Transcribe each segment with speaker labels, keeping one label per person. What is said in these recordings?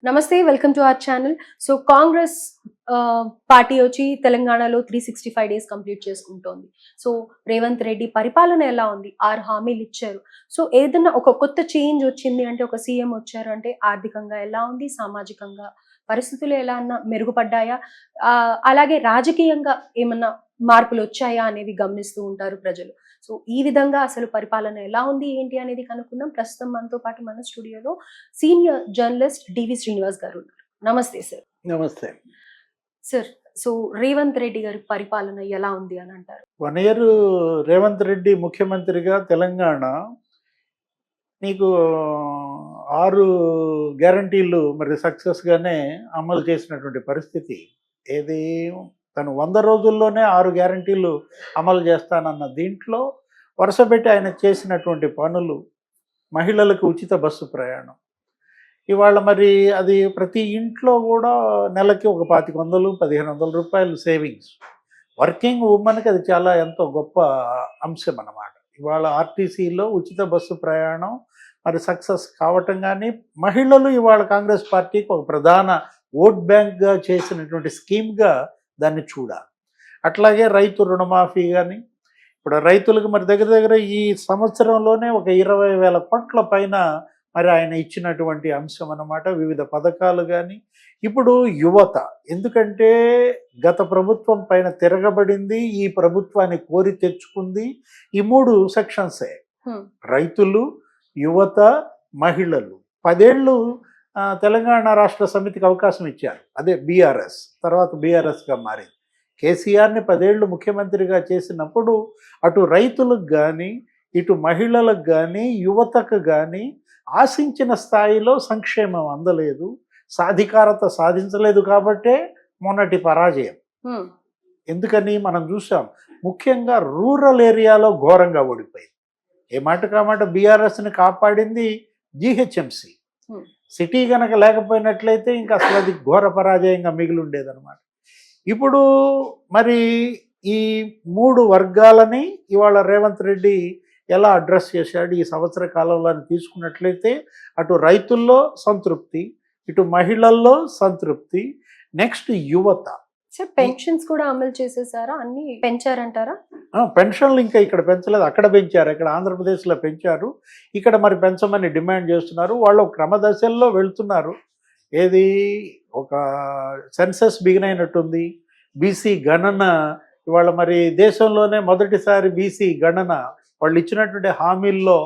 Speaker 1: నమస్తే. Welcome to our channel. So Congress party వచ్చి తెలంగాణలో 365 డేస్ కంప్లీట్ చేసుకుంటోంది. సో రేవంత్ రెడ్డి పరిపాలన ఎలా ఉంది? 6 హామీలు ఇచ్చారు. సో ఏదన్నా ఒక కొత్త చేంజ్ వచ్చింది అంటే ఒక సీఎం వచ్చారు అంటే ఆర్థికంగా ఎలా ఉంది? సామాజికంగా పరిస్థితులు ఎలా అన్నా మెరుగుపడ్డాయా? అలాగే రాజకీయంగా ఏమన్నా మార్పులొచ్చాయా అనేవి గమనిస్తూ ఉంటారు ప్రజలు. సో ఈ విధంగా అసలు పరిపాలన ఎలా ఉంది? ఏంటి అనేది కనుక్కుందాం. ప్రస్తుతం మనతో పాటు మన స్టూడియోలో సీనియర్ జర్నలిస్ట్ డివి శ్రీనివాస్ గారు ఉన్నారు. నమస్తే సార్.
Speaker 2: నమస్తే.
Speaker 1: సార్, సో రేవంత్ రెడ్డి గారి పరిపాలన ఎలా ఉంది అని అంటారు?
Speaker 2: 1 ఇయర్ రేవంత్ రెడ్డి ముఖ్యమంత్రిగా తెలంగాణ నీకు 6 గ్యారంటీలు మరి సక్సెస్‌గానే అమలు చేసినటువంటి పరిస్థితి. ఏది తను 100 రోజుల్లోనే 6 గ్యారంటీలు అమలు చేస్తానన్న దీంట్లో వరుసపెట్టి ఆయన చేసినటువంటి పనులు, మహిళలకు ఉచిత బస్సు ప్రయాణం. ఇవాళ మరి అది ప్రతి ఇంట్లో కూడా నెలకి ఒక 2500, 1500 రూపాయలు సేవింగ్స్. వర్కింగ్ ఉమెన్‌కి అది చాలా ఎంతో గొప్ప అంశం అన్నమాట. ఇవాళ ఆర్టీసీలో ఉచిత బస్సు ప్రయాణం మరి సక్సెస్ కావటం గానీ, మహిళలు ఇవాళ కాంగ్రెస్ పార్టీకి ఒక ప్రధాన ఓట్ బ్యాంక్‌గా చేసినటువంటి స్కీమ్‌గా దాన్ని చూడాలి. అట్లాగే రైతు రుణమాఫీ గానీ, ఇప్పుడు రైతులకు మరి దగ్గర దగ్గర ఈ సంవత్సరంలోనే ఒక 20,000 కోట్ల పైన మరి ఆయన ఇచ్చినటువంటి అంశం అన్నమాట. వివిధ పథకాలు కానీ ఇప్పుడు యువత, ఎందుకంటే గత ప్రభుత్వం పైన తిరగబడింది, ఈ ప్రభుత్వాన్ని కోరి తెచ్చుకుంది ఈ 3 సెక్షన్సే. రైతులు, యువత, మహిళలు. 10 ఏళ్ళు తెలంగాణ రాష్ట్ర సమితికి అవకాశం ఇచ్చారు. అదే బీఆర్ఎస్, తర్వాత బీఆర్ఎస్గా మారింది. కేసీఆర్ని 10 ఏళ్ళు ముఖ్యమంత్రిగా చేసినప్పుడు అటు రైతులకు కానీ, ఇటు మహిళలకు కానీ, యువతకు కానీ ఆశించిన స్థాయిలో సంక్షేమం అందలేదు, సాధికారత సాధించలేదు. కాబట్టే మొన్నటి పరాజయం. ఎందుకని మనం చూసాం, ముఖ్యంగా రూరల్ ఏరియాలో ఘోరంగా ఓడిపోయింది. ఏ మాట కామాట బీఆర్ఎస్ని కాపాడింది జీహెచ్ఎంసీ. సిటీ కనుక లేకపోయినట్లయితే ఇంకా అసలు అది ఘోర పరాజయంగా మిగిలి ఉండేదన్నమాట. ఇప్పుడు మరి ఈ 3 వర్గాలని ఇవాళ రేవంత్ రెడ్డి ఎలా అడ్రస్ చేశాడు ఈ సంవత్సర కాలంలో తీసుకున్నట్లయితే, అటు రైతుల్లో సంతృప్తి, ఇటు మహిళల్లో సంతృప్తి, నెక్స్ట్ యువత.
Speaker 1: సార్, పెన్షన్స్ కూడా అమలు చేసేసారా? అన్ని పెంచారంటారా?
Speaker 2: పెన్షన్లు ఇంకా ఇక్కడ పెంచలేదు, అక్కడ పెంచారు. ఇక్కడ ఆంధ్రప్రదేశ్లో పెంచారు, ఇక్కడ మరి పెంచమని డిమాండ్ చేస్తున్నారు. వాళ్ళు క్రమదశల్లో వెళ్తున్నారు. ఏది ఒక సెన్సస్ బిగిన్ అయినట్టుంది, బీసీ గణన ఇవాళ మరి దేశంలోనే మొదటిసారి బీసీ గణన. వాళ్ళు ఇచ్చినటువంటి హామీల్లో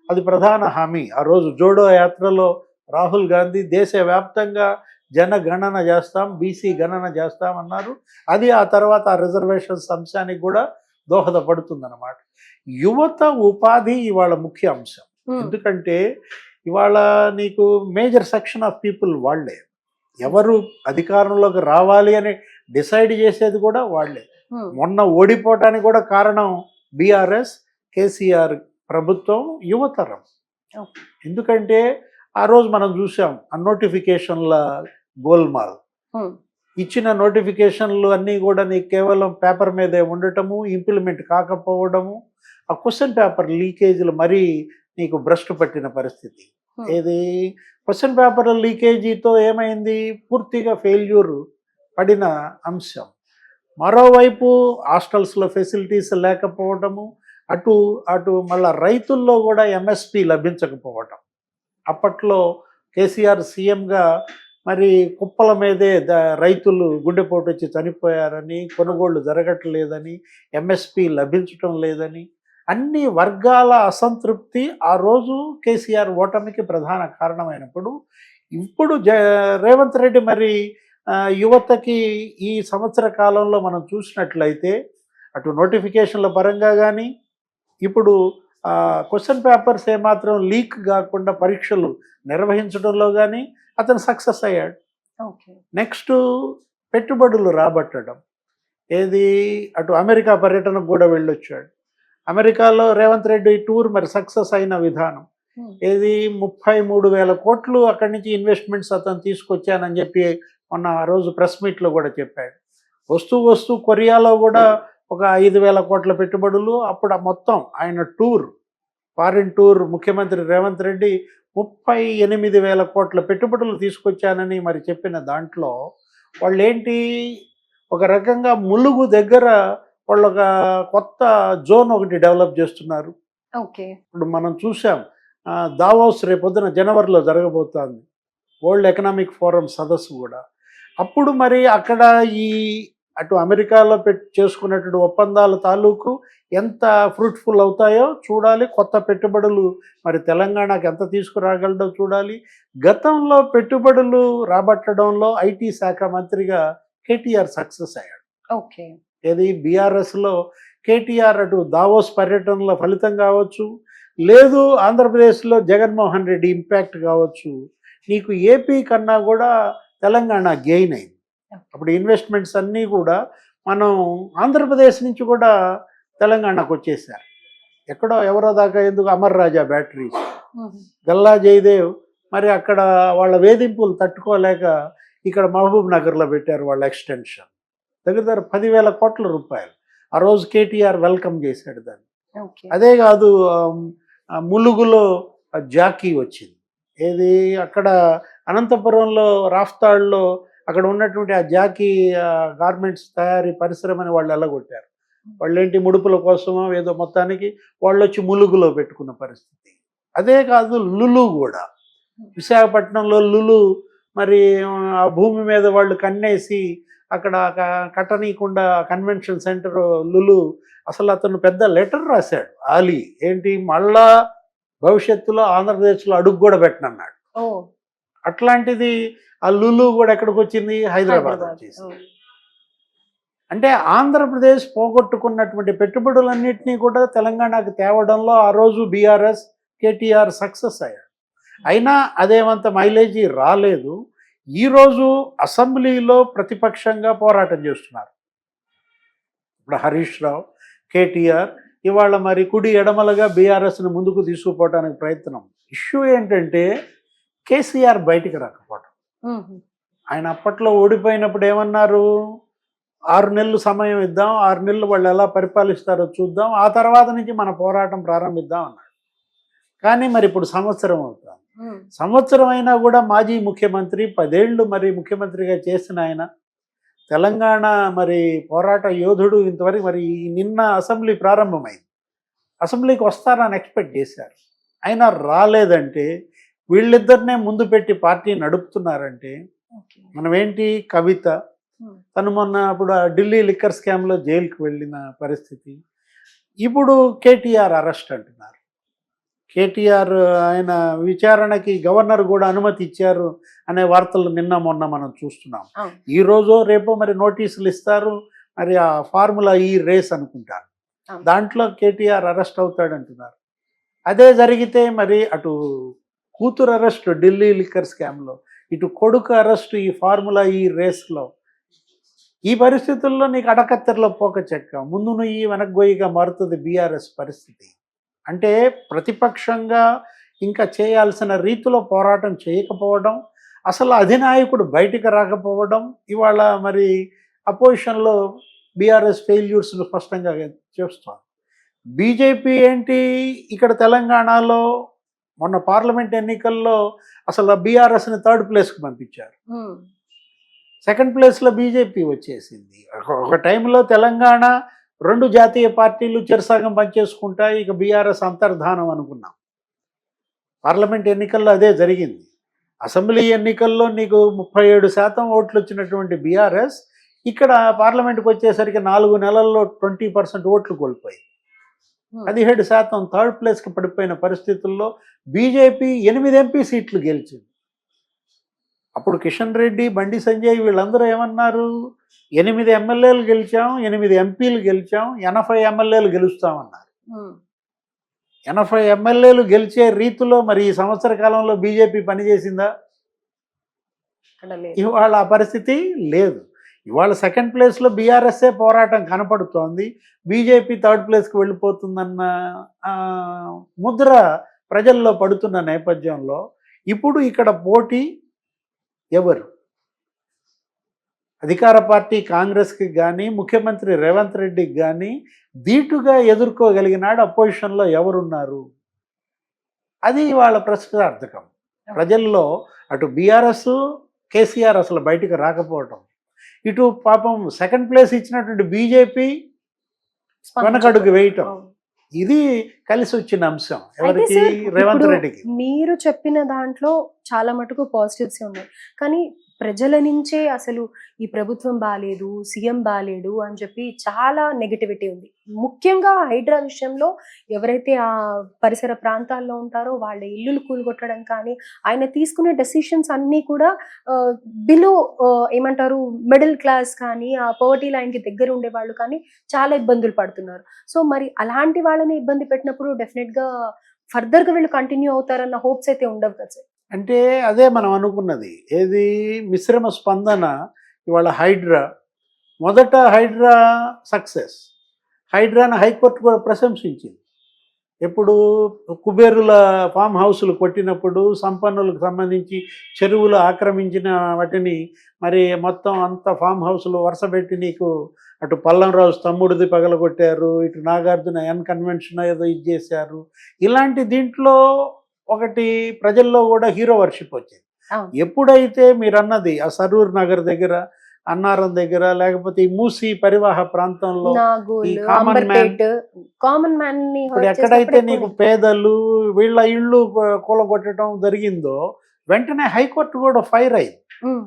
Speaker 2: అది ప్రధాన హామీ. ఆ రోజు జోడో యాత్రలో రాహుల్ గాంధీ దేశవ్యాప్తంగా జనగణన చేస్తాం, బీసీ గణన చేస్తామన్నారు. అది ఆ తర్వాత ఆ రిజర్వేషన్స్ అంశానికి కూడా దోహదపడుతుందన్నమాట. యువత ఉపాధి ఇవాళ ముఖ్య అంశం. ఎందుకంటే ఇవాళ నీకు మేజర్ సెక్షన్ ఆఫ్ పీపుల్ వాళ్ళే. ఎవరు అధికారంలోకి రావాలి అని డిసైడ్ చేసేది కూడా వాళ్ళే. మొన్న ఓడిపోవటానికి కూడా కారణం బీఆర్ఎస్, కేసీఆర్ ప్రభుత్వం, యువతరం. ఎందుకంటే ఆ రోజు మనం చూసాం ఆ నోటిఫికేషన్ల గోల్మాల్. ఇచ్చిన నోటిఫికేషన్లు అన్నీ కూడా నీకు కేవలం పేపర్ మీదే ఉండటము, ఇంప్లిమెంట్ కాకపోవడము, ఆ క్వశ్చన్ పేపర్ లీకేజీలు మరీ నీకు భ్రష్టు పట్టిన పరిస్థితి. ఏది క్వశ్చన్ పేపర్ లీకేజీతో ఏమైంది, పూర్తిగా ఫెయిల్యూర్ పడిన అంశం. మరోవైపు హాస్టల్స్లో ఫెసిలిటీస్ లేకపోవటము, అటు అటు మళ్ళా రైతుల్లో కూడా ఎంఎస్పి లభించకపోవటం. అప్పట్లో కేసీఆర్ సీఎంగా మరి కుప్పల మీదే రైతులు గుండెపోటు వచ్చి చనిపోయారని, కొనుగోళ్లు జరగట్లేదని, ఎంఎస్పి లభించటం లేదని, అన్ని వర్గాల అసంతృప్తి ఆ రోజు కేసీఆర్ ఓటమికి ప్రధాన కారణమైనప్పుడు, ఇప్పుడు రేవంత్ రెడ్డి మరి యువతకి ఈ సంవత్సర కాలంలో మనం చూసినట్లయితే అటు నోటిఫికేషన్ల పరంగా కానీ, ఇప్పుడు క్వశ్చన్ పేపర్స్ ఏమాత్రం లీక్ కాకుండా పరీక్షలు నిర్వహించడంలో కానీ అతను సక్సెస్ అయ్యాడు. నెక్స్ట్ పెట్టుబడులు రాబట్టడం. ఏది అటు అమెరికా పర్యటనకు కూడా వెళ్ళొచ్చాడు. అమెరికాలో రేవంత్ రెడ్డి టూర్ మరి సక్సెస్ అయిన విధానం. ఏది 33,000 కోట్లు అక్కడి నుంచి ఇన్వెస్ట్మెంట్స్ అతను తీసుకొచ్చానని చెప్పి మొన్న ఆ రోజు ప్రెస్ మీట్లో కూడా చెప్పాడు. వస్తూ కొరియాలో కూడా ఒక 5,000 కోట్ల పెట్టుబడులు. అప్పుడు మొత్తం ఆయన టూర్, ఫారిన్ టూర్ ముఖ్యమంత్రి రేవంత్ రెడ్డి 38,000 కోట్ల పెట్టుబడులు తీసుకొచ్చానని మరి చెప్పిన దాంట్లో వాళ్ళేంటి ఒక రకంగా ములుగు దగ్గర వాళ్ళు ఒక కొత్త జోన్ ఒకటి డెవలప్ చేస్తున్నారు.
Speaker 1: ఓకే.
Speaker 2: ఇప్పుడు మనం చూసాం దావోస్ రేపొద్దున జనవరిలో జరగబోతోంది. వరల్డ్ ఎకనామిక్ ఫోరం సదస్సు కూడా. అప్పుడు మరి అక్కడ ఈ అటు అమెరికాలో చేసుకునేటువంటి ఒప్పందాల తాలూకు ఎంత ఫ్రూట్ఫుల్ అవుతాయో చూడాలి. కొత్త పెట్టుబడులు మరి తెలంగాణకు ఎంత తీసుకురాగలడో చూడాలి. గతంలో పెట్టుబడులు రాబట్టడంలో ఐటీ శాఖ మంత్రిగా కేటీఆర్ సక్సెస్ అయ్యాడు.
Speaker 1: ఓకే.
Speaker 2: ఏది బీఆర్ఎస్లో కేటీఆర్ అటు దావోస్ పర్యటనలో ఫలితం కావచ్చు, లేదు ఆంధ్రప్రదేశ్లో జగన్మోహన్ రెడ్డి ఇంపాక్ట్ కావచ్చు, నీకు ఏపీ కన్నా కూడా తెలంగాణ గెయిన్ అయింది. అప్పుడు ఇన్వెస్ట్మెంట్స్ అన్నీ కూడా మనం ఆంధ్రప్రదేశ్ నుంచి కూడా తెలంగాణకు వచ్చేసారు. ఎక్కడో ఎవరో దాకా ఎందుకు అమర్ రాజా బ్యాటరీస్, గల్లా జయదేవ్ మరి అక్కడ వాళ్ళ వేధింపులు తట్టుకోలేక ఇక్కడ మహబూబ్ నగర్లో పెట్టారు వాళ్ళ ఎక్స్టెన్షన్. దగ్గర 10,000 కోట్ల రూపాయలు. ఆ రోజు కేటీఆర్ వెల్కమ్ చేశాడు దాన్ని. అదే కాదు ములుగులో జాకీ వచ్చింది. ఏది అక్కడ అనంతపురంలో రాఫ్తాడ్లో అక్కడ ఉన్నటువంటి ఆ జాకీ గార్మెంట్స్ తయారీ పరిశ్రమని వాళ్ళు ఎల్లగొట్టారు. వాళ్ళేంటి ముడుపుల కోసమో ఏదో మొత్తానికి వాళ్ళు వచ్చి ములుగులో పెట్టుకున్న పరిస్థితి. అదే కాదు లులు కూడా విశాఖపట్నంలో లులు మరి ఆ భూమి మీద వాళ్ళు కన్నేసి అక్కడ కట్టనీయకుండా కన్వెన్షన్ సెంటర్ లులు అసలు అతను పెద్ద లెటర్ రాశాడు ఆలీ, ఏంటి మళ్ళా భవిష్యత్తులో ఆంధ్రప్రదేశ్లో అడుగు కూడా పెట్టనన్నాడు. అట్లాంటిది ఆ లులు కూడా ఎక్కడికి వచ్చింది, హైదరాబాద్ వచ్చేసి. అంటే ఆంధ్రప్రదేశ్ పోగొట్టుకున్నటువంటి పెట్టుబడులన్నింటినీ కూడా తెలంగాణకు తేవడంలో ఆ రోజు బీఆర్ఎస్ కేటీఆర్ సక్సెస్ అయ్యాడు. అయినా అదేమంత మైలేజీ రాలేదు. ఈరోజు అసెంబ్లీలో ప్రతిపక్షంగా పోరాటం చేస్తున్నారు. ఇప్పుడు హరీష్ రావు, కేటీఆర్ ఇవాళ మరి కుడి ఎడమలుగా బీఆర్ఎస్ని ముందుకు తీసుకుపోవడానికి ప్రయత్నం. ఇష్యూ ఏంటంటే కేసీఆర్ బయటికి రాకపోవడం. ఆయన అప్పట్లో ఓడిపోయినప్పుడు ఏమన్నారు, 6 నెలలు సమయం ఇద్దాం, 6 నెలలు వాళ్ళు ఎలా పరిపాలిస్తారో చూద్దాం, ఆ తర్వాత నుంచి మన పోరాటం ప్రారంభిద్దాం అన్నాడు. కానీ మరి ఇప్పుడు సంవత్సరం అవుతుంది. సంవత్సరం అయినా కూడా మాజీ ముఖ్యమంత్రి 10 ఏళ్ళు మరి ముఖ్యమంత్రిగా చేసిన ఆయన, తెలంగాణ మరి పోరాట యోధుడు, ఇంతవరకు మరి నిన్న అసెంబ్లీ ప్రారంభమైంది, అసెంబ్లీకి వస్తారని ఎక్స్పెక్ట్ చేశారు. అయినా రాలేదంటే వీళ్ళిద్దరినే ముందు పెట్టి పార్టీ నడుపుతున్నారంటే మనం ఏంటి, కవిత తను మొన్న అప్పుడు ఢిల్లీ లిక్కర్ స్కామ్లో జైలుకి వెళ్ళిన పరిస్థితి, ఇప్పుడు కేటీఆర్ అరెస్ట్ అంటున్నారు. కేటీఆర్ ఆయన విచారణకి గవర్నర్ కూడా అనుమతి ఇచ్చారు అనే వార్తలు నిన్న మొన్న మనం చూస్తున్నాం. ఈరోజు రేపు మరి నోటీసులు ఇస్తారు, మరి ఆ ఫార్ములా ఈ రేస్ అనుకుంటారు, దాంట్లో కేటీఆర్ అరెస్ట్ అవుతాడంటున్నారు. అదే జరిగితే మరి అటు కూతురు అరెస్ట్ ఢిల్లీ లిక్కర్ స్కామ్లో, ఇటు కొడుకు అరెస్ట్ ఈ ఫార్ములా ఈ రేస్లో, ఈ పరిస్థితుల్లో నీకు అడకత్తెరలో పోక చెక్క, ముందు నుయ్యి వెనక్గొయ్యిగా మారుతుంది బీఆర్ఎస్ పరిస్థితి. అంటే ప్రతిపక్షంగా ఇంకా చేయాల్సిన రీతిలో పోరాటం చేయకపోవడం, అసలు అధినాయకుడు బయటికి రాకపోవడం, ఇవాళ మరి అపోజిషన్లో బీఆర్ఎస్ ఫెయిల్యూర్స్ను స్పష్టంగా చేస్తాం. బీజేపీ ఏంటి, ఇక్కడ తెలంగాణలో మొన్న పార్లమెంట్ ఎన్నికల్లో అసలు బీఆర్ఎస్ని 3rd ప్లేస్కి పంపించారు. 2nd ప్లేస్లో బీజేపీ వచ్చేసింది. ఒక టైంలో తెలంగాణ 2 జాతీయ పార్టీలు చెరసగం పనిచేసుకుంటాయి, ఇక బీఆర్ఎస్ అంతర్ధానం అనుకున్నాం. పార్లమెంట్ ఎన్నికల్లో అదే జరిగింది. అసెంబ్లీ ఎన్నికల్లో నీకు 37% ఓట్లు వచ్చినటువంటి బీఆర్ఎస్ ఇక్కడ పార్లమెంట్కి వచ్చేసరికి 4 నెలల్లో 20% ఓట్లు కోల్పోయి 17% 3rd ప్లేస్కి పడిపోయిన పరిస్థితుల్లో బీజేపీ 8 ఎంపీ సీట్లు గెలిచింది. అప్పుడు కిషన్ రెడ్డి, బండి సంజయ్ వీళ్ళందరూ ఏమన్నారు, 8 ఎమ్మెల్యేలు గెలిచాం, 8 ఎంపీలు గెలిచాం, 80 ఎమ్మెల్యేలు గెలుస్తామన్నారు. 80 ఎమ్మెల్యేలు గెలిచే రీతిలో మరి ఈ సంవత్సర కాలంలో బీజేపీ పనిచేసిందా? ఇవాళ ఆ పరిస్థితి లేదు. ఇవాళ 2nd ప్లేస్లో బీఆర్ఎస్ఏ పోరాటం కనపడుతోంది, బీజేపీ 3rd ప్లేస్కి వెళ్ళిపోతుందన్న ముద్ర ప్రజల్లో పడుతున్న నేపథ్యంలో ఇప్పుడు ఇక్కడ పోటీ ఎవరు? అధికార పార్టీ కాంగ్రెస్కి కానీ, ముఖ్యమంత్రి రేవంత్ రెడ్డికి కానీ ధీటుగా ఎదుర్కోగలిగినాడు అపోజిషన్లో ఎవరున్నారు? అది వాళ్ళ ప్రశ్నార్థకం. ప్రజల్లో అటు బీఆర్ఎస్, కేసీఆర్ అసలు బయటికి రాకపోవటం, ఇటు పాపం సెకండ్ ప్లేస్ ఇచ్చినటువంటి బీజేపీ వెనకడుగు వేయటం,
Speaker 1: అవును.
Speaker 2: ఇది కలిసి వచ్చిన అంశం
Speaker 1: అయితే
Speaker 2: ఎవరికి?
Speaker 1: సార్,
Speaker 2: రేవంత్
Speaker 1: ఇప్పుడు
Speaker 2: రెడ్డికి.
Speaker 1: మీరు చెప్పిన దాంట్లో చాలా మటుకు పాజిటివ్స్ ఉన్నాయి, కానీ ప్రజల నుంచే అసలు ఈ ప్రభుత్వం బాలేదు, సీఎం బాలేడు అని చెప్పి చాలా నెగటివిటీ ఉంది. ముఖ్యంగా హైడ్రా విషయంలో ఎవరైతే ఆ పరిసర ప్రాంతాల్లో ఉంటారో వాళ్ళ ఇల్లులు కూలగొట్టడం కానీ, ఆయన తీసుకునే డెసిషన్స్ అన్నీ కూడా బిలో ఏమంటారు మిడిల్ క్లాస్ కానీ, ఆ పవర్టీ లైన్కి దగ్గర ఉండే వాళ్ళు కానీ చాలా ఇబ్బందులు పడుతున్నారు. సో మరి అలాంటి వాళ్ళని ఇబ్బంది పెట్టినప్పుడు డెఫినెట్గా ఫర్దర్గా వీళ్ళు కంటిన్యూ అవుతారన్న హోప్స్ అయితే ఉండవు కదా సార్.
Speaker 2: అంటే అదే మనం అనుకున్నది. ఏది మిశ్రమ స్పందన. ఇవాళ హైడ్రా, మొదట హైడ్రా సక్సెస్. హైడ్రాను హైకోర్టు కూడా ప్రశంసించింది. ఎప్పుడు కుబేరుల ఫామ్ హౌస్లు కొట్టినప్పుడు, సంపన్నులకు సంబంధించి చెరువులు ఆక్రమించిన వాటిని మరి మొత్తం అంత ఫామ్ హౌస్లు వరుసపెట్టి నీకు అటు పల్లంరాజు తమ్ముడిది పగలగొట్టారు, ఇటు నాగార్జున అన్కన్వెన్షన్ ఏదో ఇది చేశారు. ఇలాంటి దీంట్లో ఒకటి ప్రజల్లో కూడా హీరో వర్షిప్ వచ్చింది.
Speaker 1: అవును.
Speaker 2: ఎప్పుడైతే మీరన్నది ఆ సరూర్ నగర్ దగ్గర, అన్నారం దగ్గర, లేకపోతే ఈ మూసీ పరివాహ ప్రాంతంలో ఈ
Speaker 1: Nagole,
Speaker 2: common man,
Speaker 1: Amberpet common man ని
Speaker 2: ఇప్పుడు
Speaker 1: హర్ట్
Speaker 2: ఎక్కడైతే
Speaker 1: చేసినప్పుడు
Speaker 2: నీకు
Speaker 1: ఎక్కువ.
Speaker 2: పేదలు వీళ్ళ ఇళ్ళు కూలగొట్టడం జరిగిందో వెంటనే హైకోర్టు కూడా ఫైర్ అయింది.
Speaker 1: ఉమ్,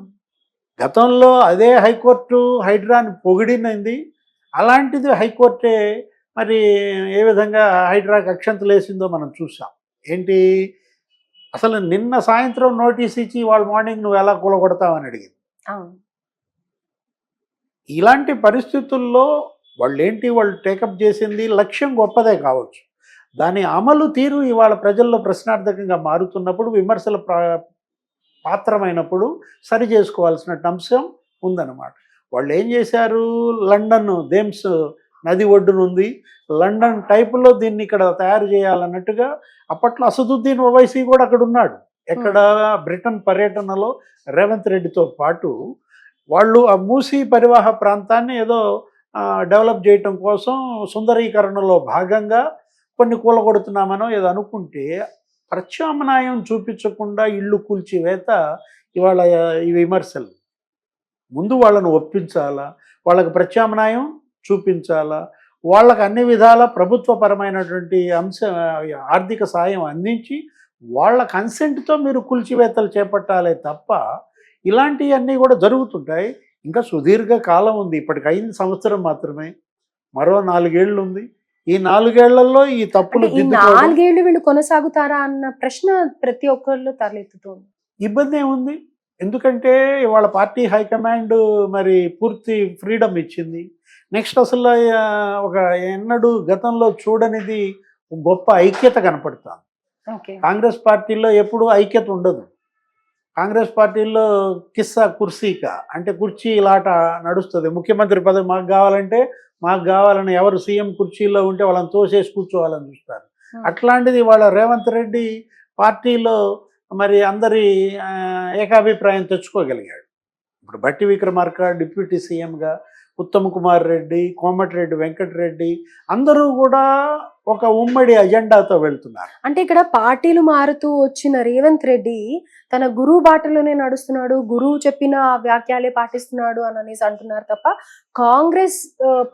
Speaker 2: గతంలో అదే హైకోర్టు హైడ్రాని పొగిడినది. అలాంటిది హైకోర్టే మరి ఏ విధంగా హైడ్రాకి అక్షంతలు వేసిందో మనం చూసాం. ఏంటి, అసలు నిన్న సాయంత్రం నోటీస్ ఇచ్చి వాళ్ళ మార్నింగ్ నువ్వు ఎలా కూలగొడతావని అడిగింది.
Speaker 1: అవును.
Speaker 2: ఇలాంటి పరిస్థితుల్లో వాళ్ళు టేకప్ చేసింది లక్ష్యం గొప్పదే కావచ్చు, దాని అమలు తీరు ఇవాళ ప్రజల్లో ప్రశ్నార్థకంగా మారుతున్నప్పుడు, విమర్శల పాత్రమైనప్పుడు సరి చేసుకోవాల్సిన అంశం ఉందన్నమాట. వాళ్ళు ఏం చేశారు, లండన్ థేమ్స్ నది ఒడ్డునుంది, లండన్ టైపులో దీన్ని ఇక్కడ తయారు చేయాలన్నట్టుగా అప్పట్లో అసదుద్దీన్ ఓవైసీ కూడా అక్కడ ఉన్నాడు. ఎక్కడ, బ్రిటన్ పర్యటనలో రేవంత్ రెడ్డితో పాటు వాళ్ళు ఆ మూసీ పరివాహ ప్రాంతాన్ని ఏదో డెవలప్ చేయటం కోసం సుందరీకరణలో భాగంగా కొన్ని కూలగొడుతున్నామనో ఏదో అనుకుంటే, ప్రత్యామ్నాయం చూపించకుండా ఇళ్ళు కూల్చివేత ఇవాళ ఈ విమర్శలు. ముందు వాళ్ళను ఒప్పించాలా, వాళ్ళకి ప్రత్యామ్నాయం చూపించాలా, వాళ్ళకి అన్ని విధాల ప్రభుత్వపరమైనటువంటి ఆర్థిక సాయం అందించి వాళ్ళ కన్సెంట్తో మీరు కూల్చివేతలు చేపట్టాలే తప్ప ఇలాంటివన్నీ కూడా జరుగుతుంటాయి. ఇంకా సుదీర్ఘ కాలం ఉంది, ఇప్పటికి 5 సంవత్సరం మాత్రమే, మరో 4 ఏళ్ళు ఉంది. ఈ 4 ఏళ్లలో ఈ తప్పులు
Speaker 1: అంటే ఈ
Speaker 2: దిద్దుకోవడం
Speaker 1: 4 ఏళ్ళు వీళ్ళు కొనసాగుతారా అన్న ప్రశ్న ప్రతి ఒక్కరిలో తలెత్తుతోంది.
Speaker 2: ఇబ్బంది ఏముంది. ఎందుకంటే ఇవాళ పార్టీ హైకమాండ్ మరి పూర్తి ఫ్రీడమ్ ఇచ్చింది. నెక్స్ట్ అసలు ఒక ఎన్నడూ గతంలో చూడనిది గొప్ప ఐక్యత కనపడుతుంది.
Speaker 1: ఓకే.
Speaker 2: కాంగ్రెస్ పార్టీలో ఎప్పుడూ ఐక్యత ఉండదు. కాంగ్రెస్ పార్టీలో కిస్సా కుర్సీకా, అంటే కుర్చీలాట నడుస్తుంది. ముఖ్యమంత్రి పదవి మాకు కావాలంటే మాకు కావాలని, ఎవరు సీఎం కుర్చీలో ఉంటే వాళ్ళని తోసేసి కూర్చోవాలని చూస్తారు. అట్లాంటిది వాళ్ళ రేవంత్ రెడ్డి పార్టీలో మరి అందరి ఏకాభిప్రాయం తెచ్చుకోగలిగాడు. ఇప్పుడు బట్టి విక్రమార్క డిప్యూటీ సీఎంగా, ఉత్తమ్ కుమార్ రెడ్డి, కోమటిరెడ్డి వెంకటరెడ్డి అందరూ కూడా ఒక ఉమ్మడి అజెండాతో వెళ్తున్నారు.
Speaker 1: అంటే ఇక్కడ పార్టీలు మారుతూ వచ్చిన రేవంత్ రెడ్డి తన గురువు బాటలోనే నడుస్తున్నాడు, గురువు చెప్పిన వాక్యాలే పాటిస్తున్నాడు అని అనేసి అంటున్నారు తప్ప, కాంగ్రెస్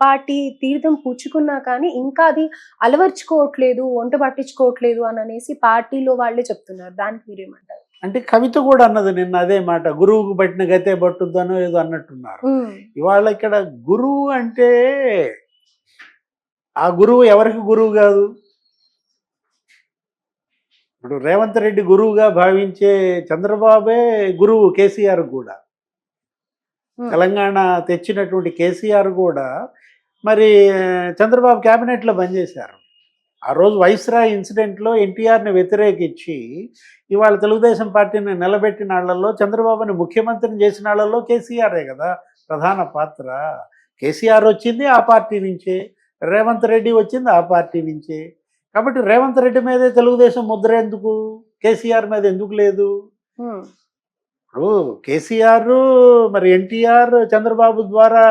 Speaker 1: పార్టీ తీర్థం పుచ్చుకున్నా కానీ ఇంకా అది అలవర్చుకోవట్లేదు, వంట పట్టించుకోవట్లేదు అని అనేసి పార్టీలో వాళ్ళే చెప్తున్నారు. దానికి మీరేమంటారు?
Speaker 2: అంటే కవిత కూడా అన్నది నిన్న అదే మాట, గురువుకు పట్టిన గతే పట్టుద్దనో ఏదో అన్నట్టున్నారు. ఇవాళ ఇక్కడ గురువు అంటే ఆ గురువు ఎవరికి గురువు కాదు. ఇప్పుడు రేవంత్ రెడ్డి గురువుగా భావించే చంద్రబాబే గురువు కేసీఆర్ కూడా. తెలంగాణ తెచ్చినటువంటి కేసీఆర్ కూడా మరి చంద్రబాబు క్యాబినెట్లో పనిచేశారు. ఆ రోజు వైస్రాయ్ ఇన్సిడెంట్లో ఎన్టీఆర్ని వ్యతిరేకించి ఇవాళ తెలుగుదేశం పార్టీని నిలబెట్టిన వాళ్ళల్లో, చంద్రబాబుని ముఖ్యమంత్రిని చేసిన వాళ్ళల్లో కేసీఆరే కదా ప్రధాన పాత్ర. కేసీఆర్ వచ్చింది ఆ పార్టీ నుంచే, రేవంత్ రెడ్డి వచ్చింది ఆ పార్టీ నుంచే. కాబట్టి రేవంత్ రెడ్డి మీదే తెలుగుదేశం ముద్ర ఎందుకు, కేసీఆర్ మీద ఎందుకు లేదు? ఇప్పుడు కేసీఆర్ మరి ఎన్టీఆర్ చంద్రబాబు ద్వారా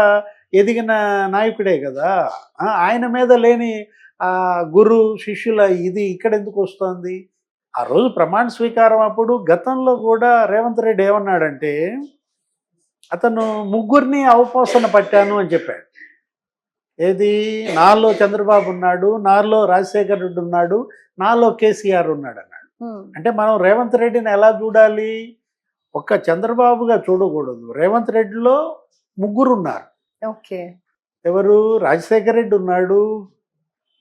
Speaker 2: ఎదిగిన నాయకుడే కదా. ఆయన మీద లేని గురు శిష్యుల ఇది ఇక్కడ ఎందుకు వస్తుంది? ఆ రోజు ప్రమాణ స్వీకారం అప్పుడు గతంలో కూడా రేవంత్ రెడ్డి ఏమన్నాడంటే అతను ముగ్గురిని అవపోసన పట్టాను అని చెప్పాడు. ఏది, నాలో చంద్రబాబు ఉన్నాడు, నాలో రాజశేఖర్ రెడ్డి ఉన్నాడు, నాలో కేసీఆర్ ఉన్నాడు అన్నాడు. అంటే మనం రేవంత్ రెడ్డిని ఎలా చూడాలి? ఒక్క చంద్రబాబుగా చూడకూడదు. రేవంత్ రెడ్డిలో ముగ్గురు ఉన్నారు.
Speaker 1: ఓకే.
Speaker 2: ఎవరు? రాజశేఖర్ రెడ్డి ఉన్నాడు,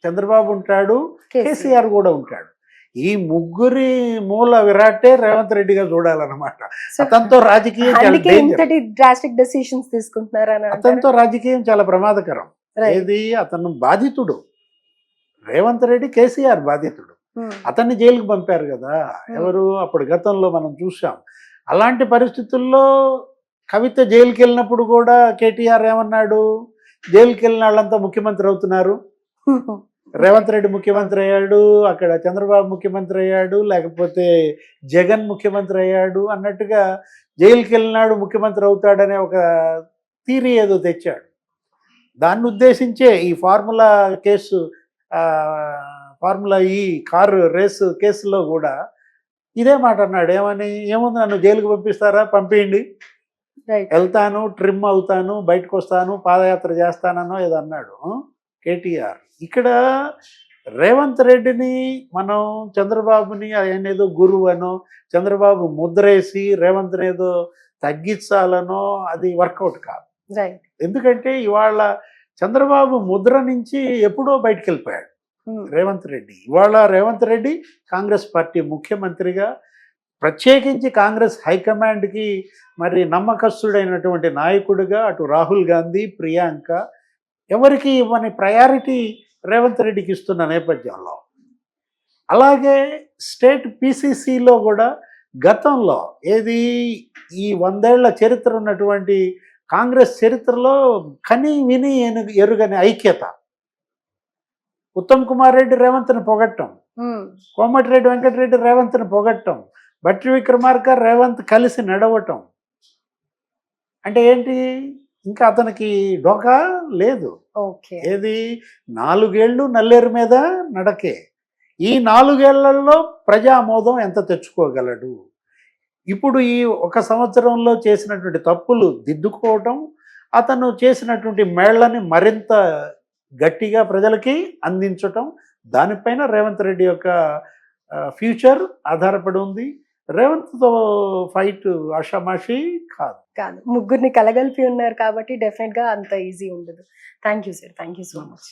Speaker 2: చంద్రబాబు ఉంటాడు, కేసీఆర్ కూడా ఉంటాడు. ఈ ముగ్గురి మూల విరాటే రేవంత్ రెడ్డిగా చూడాలన్నమాట. అతనితో రాజకీయం చాలా డేంజర్.
Speaker 1: డ్రాస్టిక్ డెసిషన్స్ తీసుకుంటున్నారని
Speaker 2: అతనితో రాజకీయం చాలా ప్రమాదకరం. ఏది, అతను బాధితుడు. రేవంత్ రెడ్డి కేసీఆర్ బాధితుడు. అతన్ని జైలుకి పంపారు కదా ఎవరు? అప్పుడు గతంలో మనం చూసాం. అలాంటి పరిస్థితుల్లో కవిత జైలుకి వెళ్ళినప్పుడు కూడా కేటీఆర్ ఏమన్నాడు? జైలుకి వెళ్ళిన వాళ్ళంతా ముఖ్యమంత్రి అవుతున్నారు, రేవంత్ రెడ్డి ముఖ్యమంత్రి అయ్యాడు, అక్కడ చంద్రబాబు ముఖ్యమంత్రి అయ్యాడు, లేకపోతే జగన్ ముఖ్యమంత్రి అయ్యాడు అన్నట్టుగా జైలుకి వెళ్ళినాడు ముఖ్యమంత్రి అవుతాడనే ఒక థీరీ ఏదో తెచ్చాడు. దాన్ని ఉద్దేశించే ఈ ఫార్ములా కేసు, ఫార్ములా ఈ కారు రేసు కేసులో కూడా ఇదే మాట అన్నాడు. ఏమని? ఏముంది, నన్ను జైలుకి పంపిస్తారా, పంపించండి, వెళ్తాను, ట్రిమ్ అవుతాను, బయటకు వస్తాను, పాదయాత్ర చేస్తానో ఏదో అన్నాడు కేటీఆర్. ఇక్కడ రేవంత్ రెడ్డిని మనం చంద్రబాబుని ఆయన ఏదో గురువు అనో, చంద్రబాబు ముద్రేసి రేవంత్ ఏదో తగ్గించాలనో అది వర్కౌట్ కాదు. ఎందుకంటే ఇవాళ చంద్రబాబు ముద్ర నుంచి ఎప్పుడో బయటకు వెళ్ళిపోయాడు రేవంత్ రెడ్డి. ఇవాళ రేవంత్ రెడ్డి కాంగ్రెస్ పార్టీ ముఖ్యమంత్రిగా, ప్రత్యేకించి కాంగ్రెస్ హైకమాండ్కి మరి నమ్మకస్తుడైనటువంటి నాయకుడిగా, అటు రాహుల్ గాంధీ, ప్రియాంక ఎవరికి ఇవ్వని ప్రయారిటీ రేవంత్ రెడ్డికి ఇస్తున్న నేపథ్యంలో, అలాగే స్టేట్ పిసిసిలో కూడా గతంలో ఏది, ఈ 100 ఏళ్ల చరిత్ర ఉన్నటువంటి కాంగ్రెస్ చరిత్రలో కని విని ఎరుగని ఐక్యత. ఉత్తమ్ కుమార్ రెడ్డి రేవంత్ని పొగట్టం, కోమటిరెడ్డి వెంకటరెడ్డి రేవంత్ని పొగట్టం, భట్టి విక్రమార్క రేవంత్ కలిసి నడవటం. అంటే ఏంటి? ఇంకా అతనికి డోకా లేదు. ఏది, 4 ఏళ్ళు నల్లేరు మీద నడకే. ఈ 4 ఏళ్లలో ప్రజామోదం ఎంత తెచ్చుకోగలడు? ఇప్పుడు ఈ 1 సంవత్సరంలో చేసినటువంటి తప్పులు దిద్దుకోవటం, అతను చేసినటువంటి మేళ్లని మరింత గట్టిగా ప్రజలకి అందించటం, దానిపైన రేవంత్ రెడ్డి యొక్క ఫ్యూచర్ ఆధారపడి ఉంది. రేవంత్తో ఫైట్ ఆషామాషి కాదు.
Speaker 1: ముగ్గురిని కలగలిపి ఉన్నారు కాబట్టి డెఫినెట్ గా అంత ఈజీ ఉండదు. Thank you sir, thank you so much.